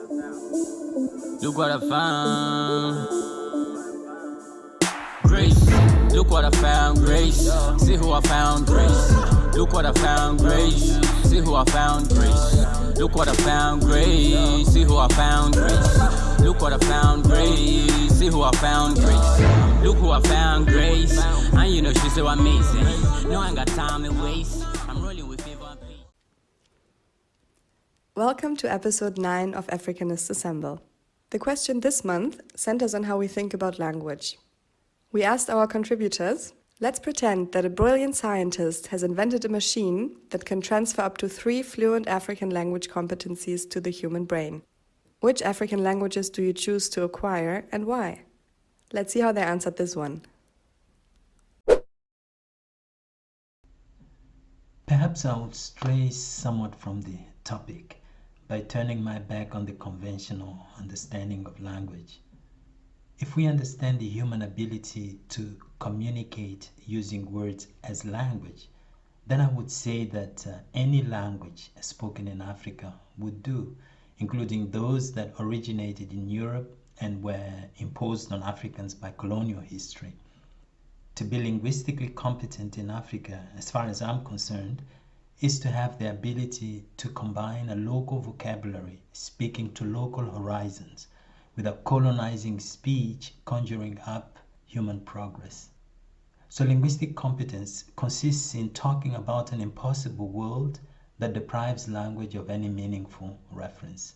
Look what I found. Grace. Look what I found. Grace. See who I found. Grace. Look what I found. Grace. See who I found. Grace. Look what I found. Grace. See who I found. Grace. Look what I found. Grace. See who I found. Grace. Look who I found. Grace. And you know she's so amazing. No, I ain't got time to waste. I'm rolling with favor and peace. Welcome to episode 9 of Afrikanists Assemble. The question this month centers on how we think about language. We asked our contributors, let's pretend that a brilliant scientist has invented a machine that can transfer up to 3 fluent African language competencies to the human brain. Which African languages do you choose to acquire and why? Let's see how they answered this one. Perhaps I would stray somewhat from the topic by turning my back on the conventional understanding of language. If we understand the human ability to communicate using words as language, then I would say that any language spoken in Africa would do, including those that originated in Europe and were imposed on Africans by colonial history. To be linguistically competent in Africa, as far as I'm concerned, is to have the ability to combine a local vocabulary speaking to local horizons with a colonizing speech conjuring up human progress. So linguistic competence consists in talking about an impossible world that deprives language of any meaningful reference.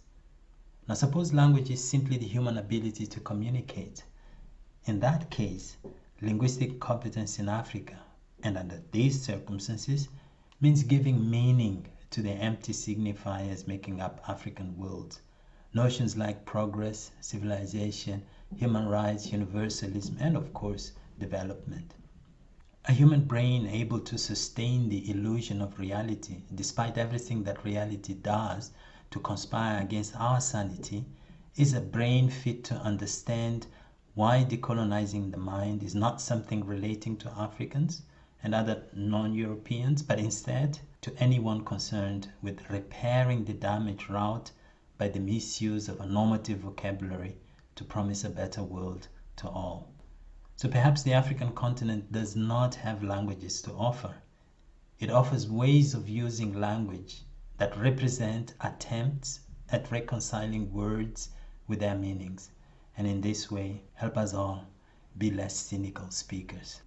Now suppose language is simply the human ability to communicate. In that case, linguistic competence in Africa, and under these circumstances, means giving meaning to the empty signifiers making up African worlds. Notions like progress, civilization, human rights, universalism, and of course, development. A human brain able to sustain the illusion of reality, despite everything that reality does to conspire against our sanity, is a brain fit to understand why decolonizing the mind is not something relating to Africans and other non-Europeans, but instead to anyone concerned with repairing the damage wrought by the misuse of a normative vocabulary to promise a better world to all. So perhaps the African continent does not have languages to offer. It offers ways of using language that represent attempts at reconciling words with their meanings, and in this way help us all be less cynical speakers.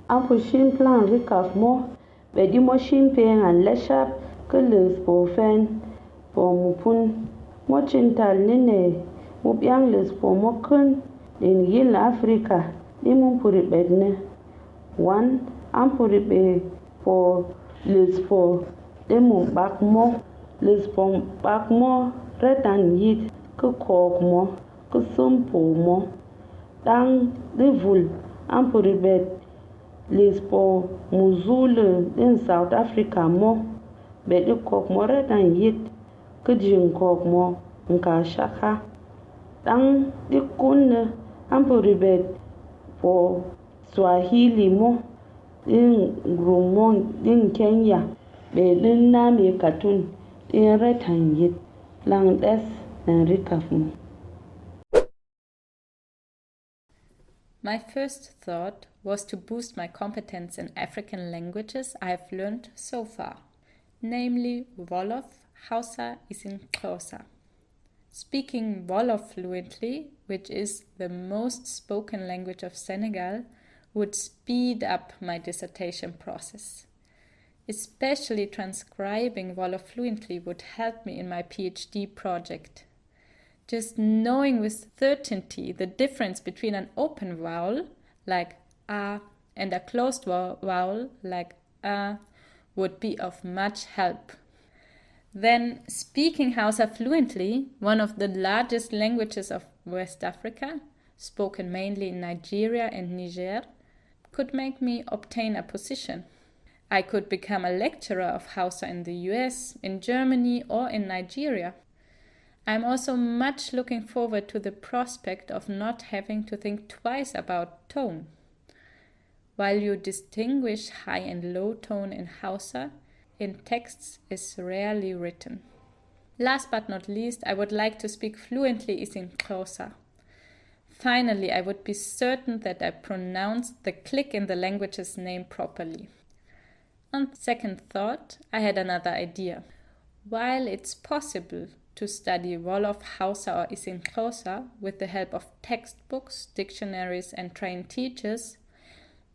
Ampushin plan recaf mo, bedi moshin paying and leshap, kulis po fen, po mupun, mochintal nene, mupiang lis po mokun, in yil Africa, limun purit bedne. 1. Ampurit be po lis po, limun bak mo, lis po bak mo, retan yit, kukok mo, kusumpo mo, dang livul, ampurit bed. Lispo Muzulu in South Africa mo bedi kok mo redan yit kujin kok mo nka shaka dang di kunne ampuribet for Swahili mo in Grumon in Kenya bedin na me katun in redan yit lang des na rikaf mo. My first thought was to boost my competence in African languages I have learned so far, namely Wolof, Hausa, and Xhosa. Speaking Wolof fluently, which is the most spoken language of Senegal, would speed up my dissertation process. Especially transcribing Wolof fluently would help me in my PhD project. Just knowing with certainty the difference between an open vowel, like a, and a closed vowel, like a, would be of much help. Then, speaking Hausa fluently, one of the largest languages of West Africa, spoken mainly in Nigeria and Niger, could make me obtain a position. I could become a lecturer of Hausa in the US, in Germany, or in Nigeria. I'm also much looking forward to the prospect of not having to think twice about tone. While you distinguish high and low tone in Hausa, in texts is rarely written. Last but not least, I would like to speak fluently in Xhosa. Finally, I would be certain that I pronounced the click in the language's name properly. On second thought, I had another idea. While it's possible to study Wolof, Hausa or Xhosa with the help of textbooks, dictionaries and trained teachers,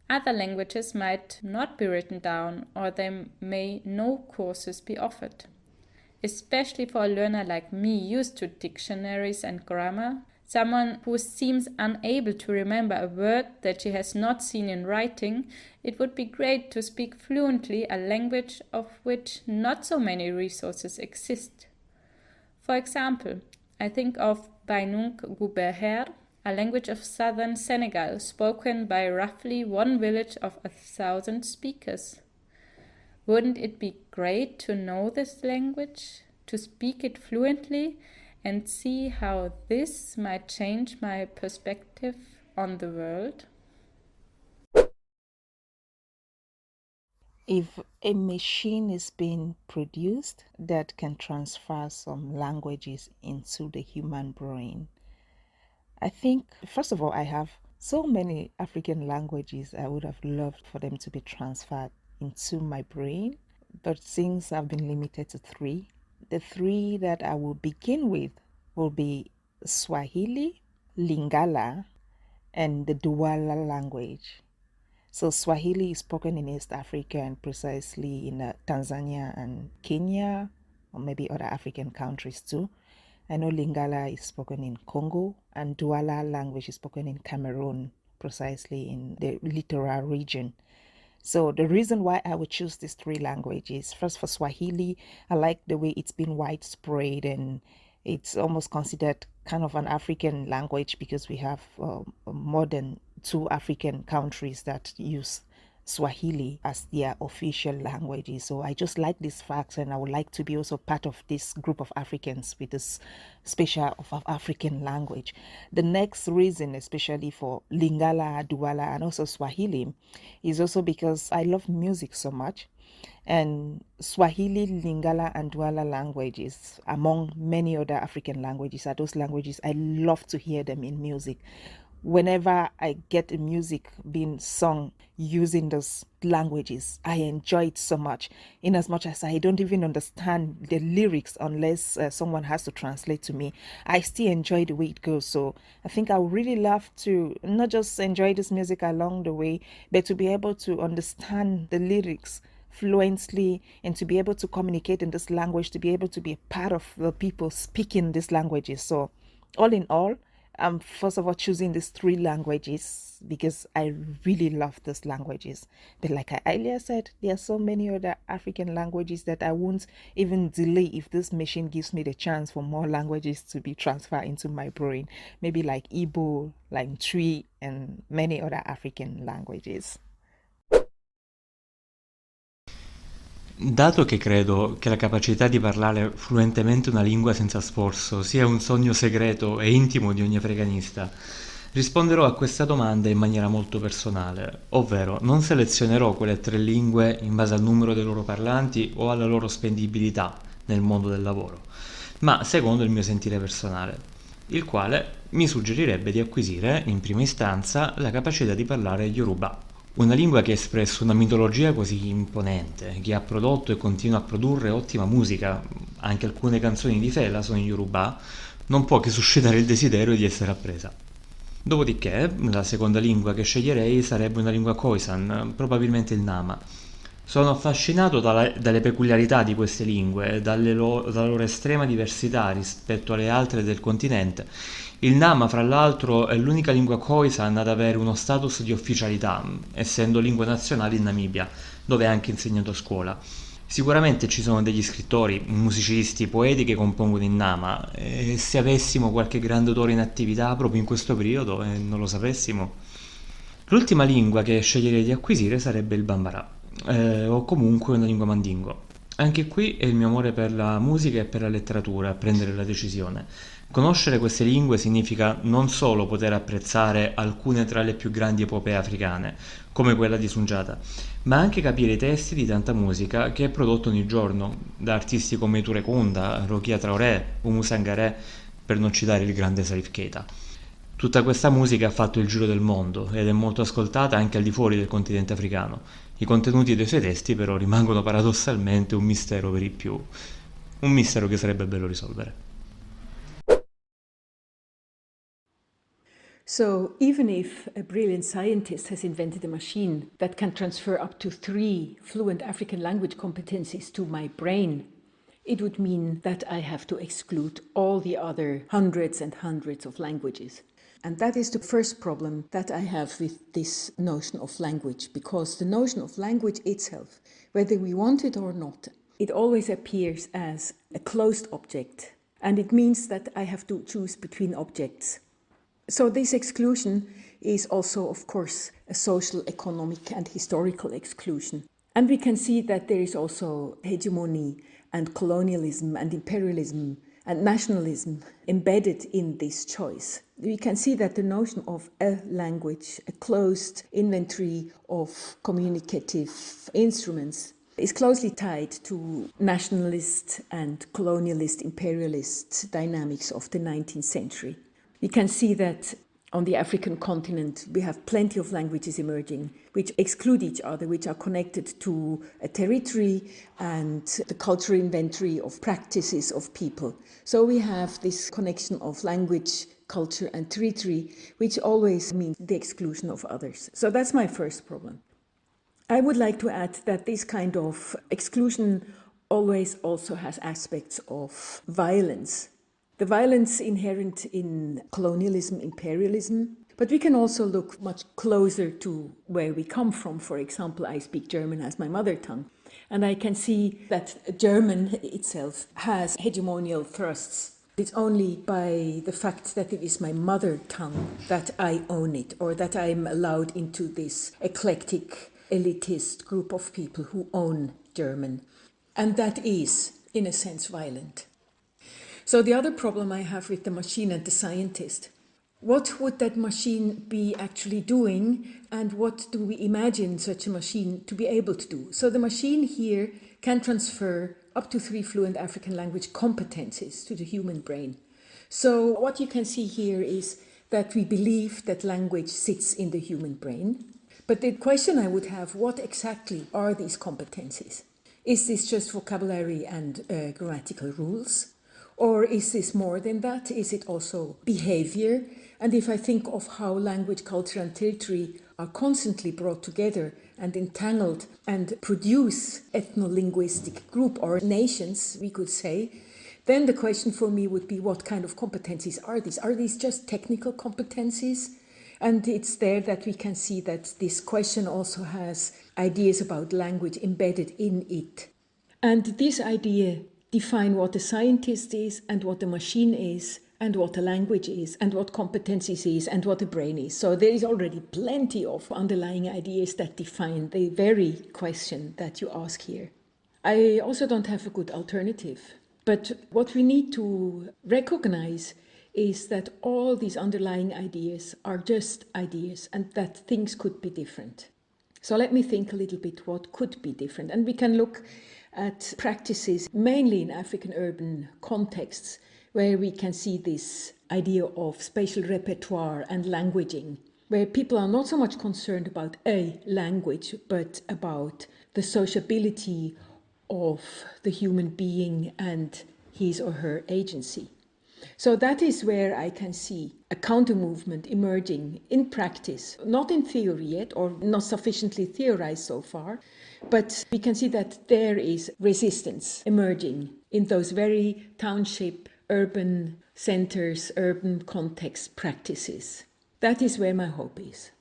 other languages might not be written down or there may no courses be offered. Especially for a learner like me used to dictionaries and grammar, someone who seems unable to remember a word that she has not seen in writing, it would be great to speak fluently a language of which not so many resources exist. For example, I think of Kvng Gubeher, a language of southern Senegal spoken by roughly one village of 1,000 speakers. Wouldn't it be great to know this language, to speak it fluently, and see how this might change my perspective on the world? If a machine is being produced that can transfer some languages into the human brain, I think, first of all, I have so many African languages I would have loved for them to be transferred into my brain, but since I've been limited to 3, the 3 that I will begin with will be Swahili, Lingala, and the Douala language. So Swahili is spoken in East Africa and precisely in Tanzania and Kenya, or maybe other African countries too. I know Lingala is spoken in Congo, and Douala language is spoken in Cameroon, precisely in the littoral region. So the reason why I would choose these 3 languages, first for Swahili, I like the way it's been widespread and it's almost considered kind of an African language because we have more than 2 African countries that use Swahili as their official languages. So I just like this fact, and I would like to be also part of this group of Africans with this special of African language. The next reason, especially for Lingala, Douala, and also Swahili, is also because I love music so much. And Swahili, Lingala, and Douala languages, among many other African languages, are those languages I love to hear them in music. Whenever I get the music being sung using those languages, I enjoy it so much, in as much as I don't even understand the lyrics unless someone has to translate to me. I still enjoy the way it goes. So I think I would really love to not just enjoy this music along the way, but to be able to understand the lyrics fluently and to be able to communicate in this language, to be able to be a part of the people speaking these languages. So all in all, I'm first of all choosing these 3 languages because I really love these languages. But like I earlier said, there are so many other African languages that I won't even delay if this machine gives me the chance for more languages to be transferred into my brain. Maybe like Igbo, like Twi, and many other African languages. Dato che credo che la capacità di parlare fluentemente una lingua senza sforzo sia un sogno segreto e intimo di ogni africanista, risponderò a questa domanda in maniera molto personale, ovvero non selezionerò quelle 3 lingue in base al numero dei loro parlanti o alla loro spendibilità nel mondo del lavoro, ma secondo il mio sentire personale, il quale mi suggerirebbe di acquisire, in prima istanza, la capacità di parlare Yoruba. Una lingua che ha espresso una mitologia così imponente, che ha prodotto e continua a produrre ottima musica, anche alcune canzoni di Fela sono in Yoruba, non può che suscitare il desiderio di essere appresa. Dopodiché, la seconda lingua che sceglierei sarebbe una lingua Khoisan, probabilmente il Nyama. Sono affascinato dalle peculiarità di queste lingue, dalla loro estrema diversità rispetto alle altre del continente. Il Nyama, fra l'altro, è l'unica lingua Khoisan ad avere uno status di ufficialità, essendo lingua nazionale in Namibia, dove è anche insegnato a scuola. Sicuramente ci sono degli scrittori, musicisti, poeti che compongono in Nyama, e se avessimo qualche grande autore in attività proprio in questo periodo e non lo sapessimo. L'ultima lingua che sceglierei di acquisire sarebbe il Bambara, o comunque una lingua mandingo. Anche qui è il mio amore per la musica e per la letteratura a prendere la decisione. Conoscere queste lingue significa non solo poter apprezzare alcune tra le più grandi epopee africane, come quella di Sunjata, ma anche capire i testi di tanta musica che è prodotta ogni giorno, da artisti come Touré Kunda, Rokia Traoré, Oumou Sangaré, per non citare il grande Salif Keita. Tutta questa musica ha fatto il giro del mondo ed è molto ascoltata anche al di fuori del continente africano. I contenuti dei suoi testi però rimangono paradossalmente un mistero per i più, un mistero che sarebbe bello risolvere. So even if a brilliant scientist has invented a machine that can transfer up to 3 fluent African language competencies to my brain, it would mean that I have to exclude all the other hundreds and hundreds of languages. And that is the first problem that I have with this notion of language, because the notion of language itself, whether we want it or not, it always appears as a closed object, and it means that I have to choose between objects. So this exclusion is also, of course, a social, economic and historical exclusion. And we can see that there is also hegemony and colonialism and imperialism and nationalism embedded in this choice. We can see that the notion of a language, a closed inventory of communicative instruments, is closely tied to nationalist and colonialist, imperialist dynamics of the 19th century. We can see that on the African continent we have plenty of languages emerging which exclude each other, which are connected to a territory and the cultural inventory of practices of people. So we have this connection of language, culture and territory, which always means the exclusion of others. So that's my first problem. I would like to add that this kind of exclusion always also has aspects of violence. The violence inherent in colonialism, imperialism, but we can also look much closer to where we come from. For example, I speak German as my mother tongue, and I can see that German itself has hegemonial thrusts. It's only by the fact that it is my mother tongue that I own it, or that I'm allowed into this eclectic, elitist group of people who own German. And that is, in a sense, violent. So the other problem I have with the machine and the scientist, what would that machine be actually doing, and what do we imagine such a machine to be able to do? So the machine here can transfer up to 3 fluent African language competencies to the human brain. So what you can see here is that we believe that language sits in the human brain. But the question I would have, what exactly are these competencies? Is this just vocabulary and grammatical rules? Or is this more than that? Is it also behavior? And if I think of how language, culture and territory are constantly brought together and entangled and produce ethno-linguistic group or nations, we could say, then the question for me would be, what kind of competencies are these? Are these just technical competencies? And it's there that we can see that this question also has ideas about language embedded in it. And this idea define what a scientist is and what a machine is and what a language is and what competencies is and what a brain is. So there is already plenty of underlying ideas that define the very question that you ask here. I also don't have a good alternative. But what we need to recognize is that all these underlying ideas are just ideas and that things could be different. So let me think a little bit what could be different. And we can look at practices mainly in African urban contexts where we can see this idea of spatial repertoire and languaging, where people are not so much concerned about a language but about the sociability of the human being and his or her agency. So that is where I can see a counter movement emerging in practice, not in theory yet or not sufficiently theorized so far, but we can see that there is resistance emerging in those very township, urban centers, urban context practices. That is where my hope is.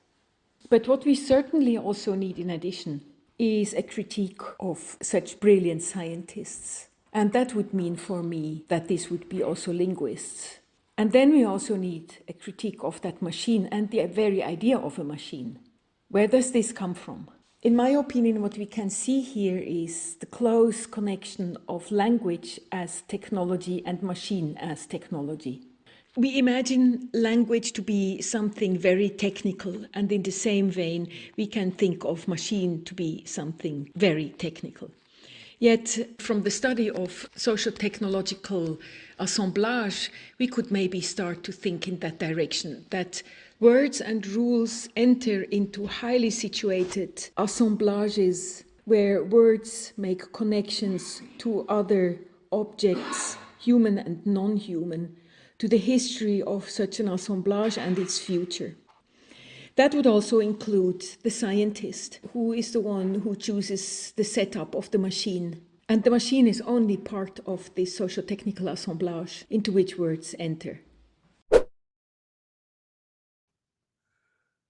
But what we certainly also need in addition is a critique of such brilliant scientists. And that would mean for me that this would be also linguists. And then we also need a critique of that machine and the very idea of a machine. Where does this come from? In my opinion, what we can see here is the close connection of language as technology and machine as technology. We imagine language to be something very technical, and in the same vein, we can think of machine to be something very technical. Yet, from the study of social technological assemblage, we could maybe start to think in that direction, that words and rules enter into highly situated assemblages where words make connections to other objects, human and non-human, to the history of such an assemblage and its future. That would also include the scientist, who is the one who chooses the setup of the machine. And the machine is only part of this socio-technical assemblage into which words enter.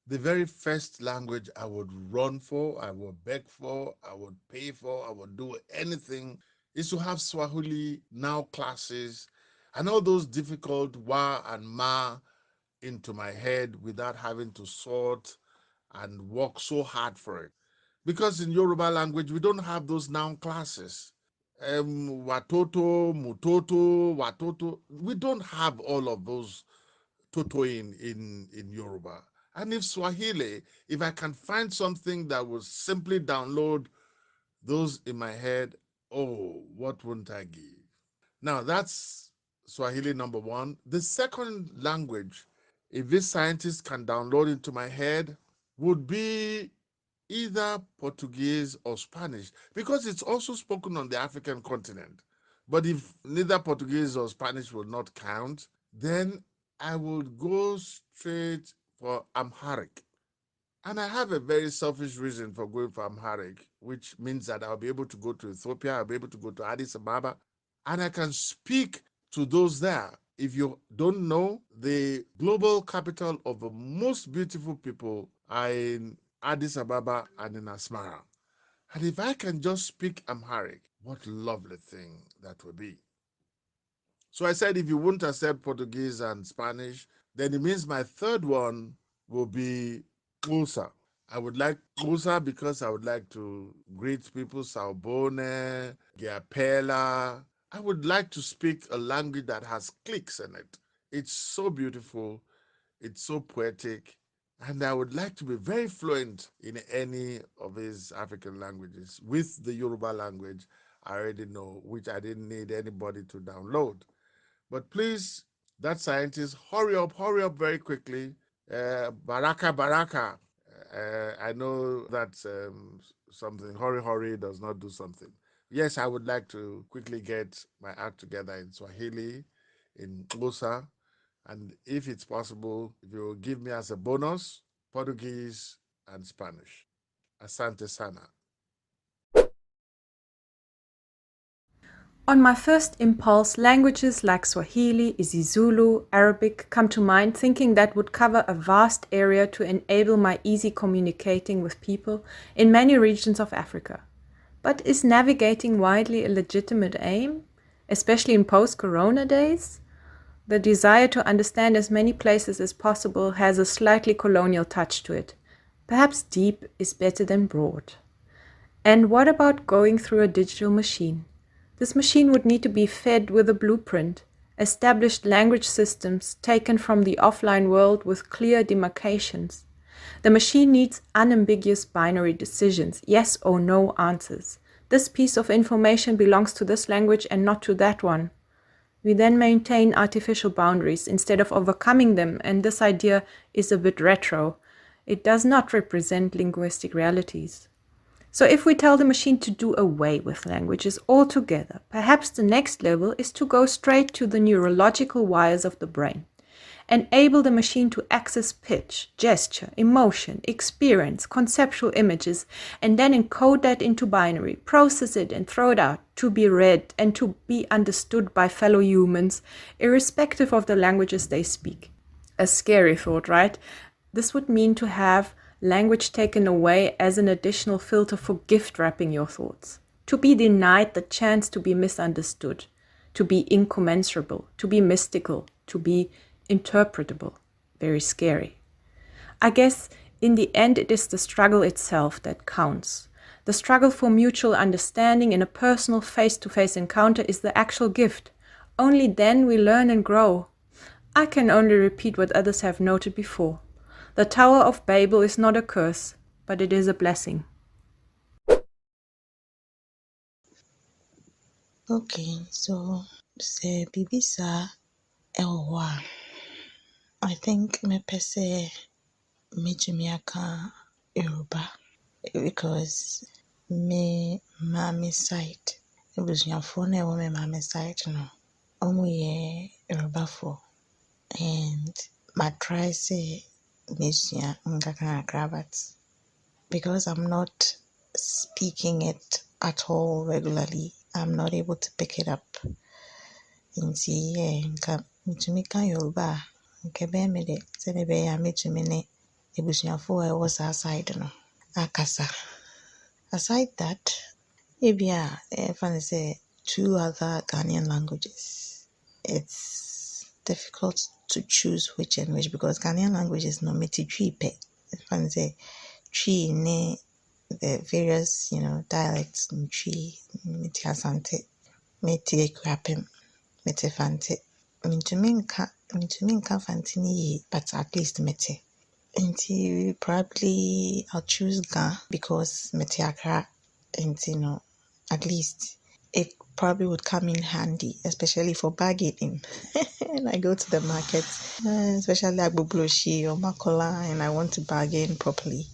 The very first language I would run for, I would beg for, I would pay for, I would do anything is to have Swahili now classes and all those difficult wa and ma into my head without having to sort and work so hard for it. Because in Yoruba language, we don't have those noun classes. Watoto, mutoto, watoto. We don't have all of those toto in Yoruba. And if Swahili, if I can find something that will simply download those in my head, oh, what wouldn't I give? Now, that's Swahili number one. The second language, if this scientist can download into my head, would be either Portuguese or Spanish, because it's also spoken on the African continent. But if neither Portuguese or Spanish will not count, then I would go straight for Amharic. And I have a very selfish reason for going for Amharic, which means that I'll be able to go to Ethiopia, I'll be able to go to Addis Ababa, and I can speak to those there. If you don't know, the global capital of the most beautiful people are in Addis Ababa and in Asmara. And if I can just speak Amharic, what lovely thing that would be. So I said, if you won't accept Portuguese and Spanish, then it means my third one will be Xhosa. I would like Xhosa because I would like to greet people, Sawubona, Giaphela. I would like to speak a language that has clicks in it. It's so beautiful, it's so poetic, and I would like to be very fluent in any of these African languages. With the Yoruba language, I already know, which I didn't need anybody to download. But please, that scientist, hurry up very quickly. Baraka. I know that something, hurry does not do something. Yes, I would like to quickly get my act together in Swahili, in Xhosa, and if it's possible, if you will give me as a bonus, Portuguese and Spanish. Asante sana. On my first impulse, languages like Swahili, isiZulu, Arabic come to mind, thinking that would cover a vast area to enable my easy communicating with people in many regions of Africa. But is navigating widely a legitimate aim, especially in post-corona days? The desire to understand as many places as possible has a slightly colonial touch to it. Perhaps deep is better than broad. And what about going through a digital machine? This machine would need to be fed with a blueprint, established language systems taken from the offline world with clear demarcations. The machine needs unambiguous binary decisions, yes or no answers. This piece of information belongs to this language and not to that one. We then maintain artificial boundaries instead of overcoming them, and this idea is a bit retro. It does not represent linguistic realities. So if we tell the machine to do away with languages altogether, perhaps the next level is to go straight to the neurological wires of the brain. Enable the machine to access pitch, gesture, emotion, experience, conceptual images, and then encode that into binary, process it and throw it out, to be read and to be understood by fellow humans, irrespective of the languages they speak. A scary thought, right? This would mean to have language taken away as an additional filter for gift wrapping your thoughts. To be denied the chance to be misunderstood, to be incommensurable, to be mystical, to be interpretable. Very scary. I guess in the end it is the struggle itself that counts. The struggle for mutual understanding in a personal face-to-face encounter is the actual gift. Only then we learn and grow. I can only repeat what others have noted before. The Tower of Babel is not a curse, but it is a blessing. Okay, so say Bibisa Elwa. I think me pese Mijumiaka Yoruba because me mommy side. It was your phone and woman mommy side, no. Omu Yoruba for and my try say Mishia Ngakana but because I'm not speaking it at all regularly, I'm not able to pick it up. Nti nka mitumi ka Yoruba nke be me de se ne be ya mitumi ne ebusuafo a ɛwɔ saa side no akasa. Aside that, ebia fan say two other Ghanaian languages. It's difficult to choose which and which because Ghanaian languages no meti twi pe. Fan say twi ne the various, dialects in twi meti asante meti ekrapem meti fante. Mitumi nka fante ni ye, but at least meti. Nti probably I'll choose Ga because meti akra. Nti no, at least it probably would come in handy, especially for bargaining. And I go to the market, especially like Bubloshi or Makola, and I want to bargain properly.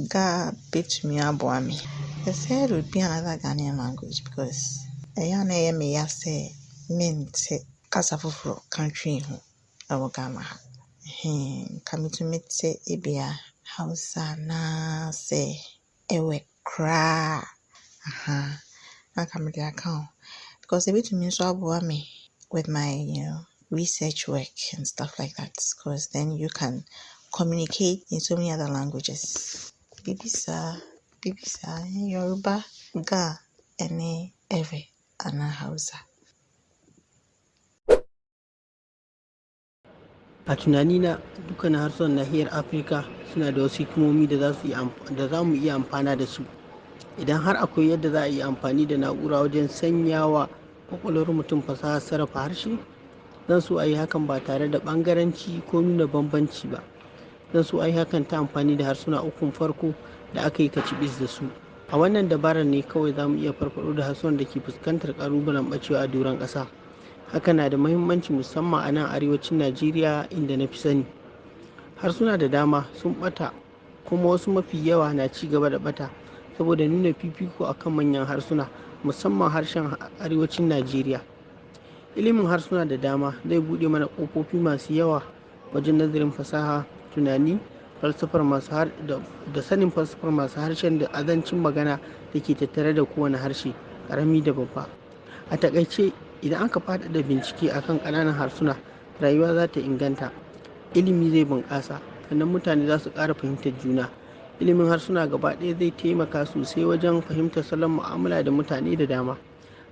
Ga bit me aboami. The third would be another Ghanaian language because Ayana me say mente kasafufro country ho awo Ghana. Kami to meet say ebia Hausa na say ewe kra. I come to account because a bit to me so aboami with my research work and stuff like that because then you can communicate in so many other languages. Bibisa, Yoruba, Ga, Ene, Ewe, Ana Hausa. A tunanina dukkan harsunan nahiyar Afirka suna da wasu hikimomi da za mu iya amfana da su. Idan har akwai yadda za a yi amfani da na'ura wajen sanyawa kwakwalwar mutum fasahar sarrafa harshe, zan so a yi hakan ba tare da ɓangaranci ko nuna bambanci ba. Zan so a yi hakan ta amfani da harsuna ukun farko da aka yi kacibis da su. A wannan dabarar ne kawai za mu iya farfaɗo da harsunan da ke fuskantar ƙalubalen ɓacewa a doron ƙasa. Haka na da muhimmanci musamman a nan arewacin Najeriya inda na fi sani. Harsuna da dama sun ɓata kuma wasu mafi yawa na ci gaba da ɓata saboda nuna fifiko akan manyan harsuna musamman harshen arewacin Najeriya. Ilimin harsuna da dama zai buɗe mana ƙofofi masu yawa wajen nazarin fasaha, tunani, falsafar masu da sanin falsafar masu harshen da azancin magana da ke tattare da kowane harshe, ƙarami da babba. A taƙaice, idan aka faɗaɗa bincike akan ƙananan harsuna, rayuwa za ta inganta, ilimi zai bunƙasa, sannan mutane za su ƙara fahimtar juna. Ilimin harsuna gaba ɗaya zai taimaka sosai wajen fahimtar salon mu'amala da mutane da dama.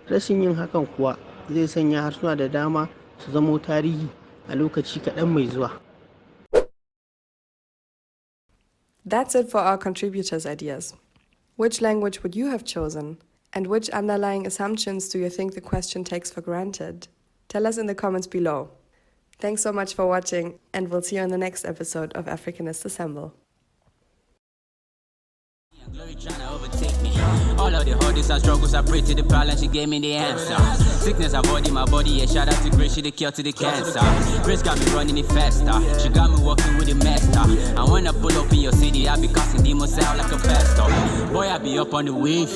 Rashin yin hakan kuwa zai sanya harsuna da dama su zamo tarihi a lokaci kaɗan mai zuwa. That's it for our contributors' ideas. Which language would you have chosen? And which underlying assumptions do you think the question takes for granted? Tell us in the comments below. Thanks so much for watching, and we'll see you in the next episode of Afrikanists Assemble. Glory tryna overtake me. All of the hardest and struggles, I pray to the power and she gave me the answer. Sickness avoiding my body, yeah, shout out to Grace, she the cure to the cancer. Grace got me running it faster, she got me walking with the master. And when I pull up in your city, I be casting demons out like a pastor. Boy, I be up on the wave,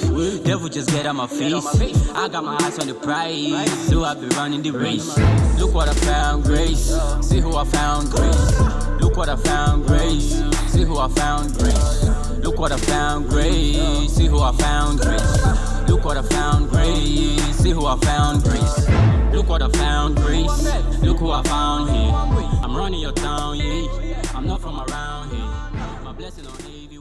devil just get on my face. I got my eyes on the prize, so I be running the race. Look what I found, Grace, see who I found, Grace. Look what I found, Grace, see who I found, Grace. Look what I found, Grace, see who I found, Grace. Look what I found, Grace, see who I found, Grace. Look what I found, Grace, look who I found here. I'm running your town, yeah, I'm not from around here. My blessing on heavy.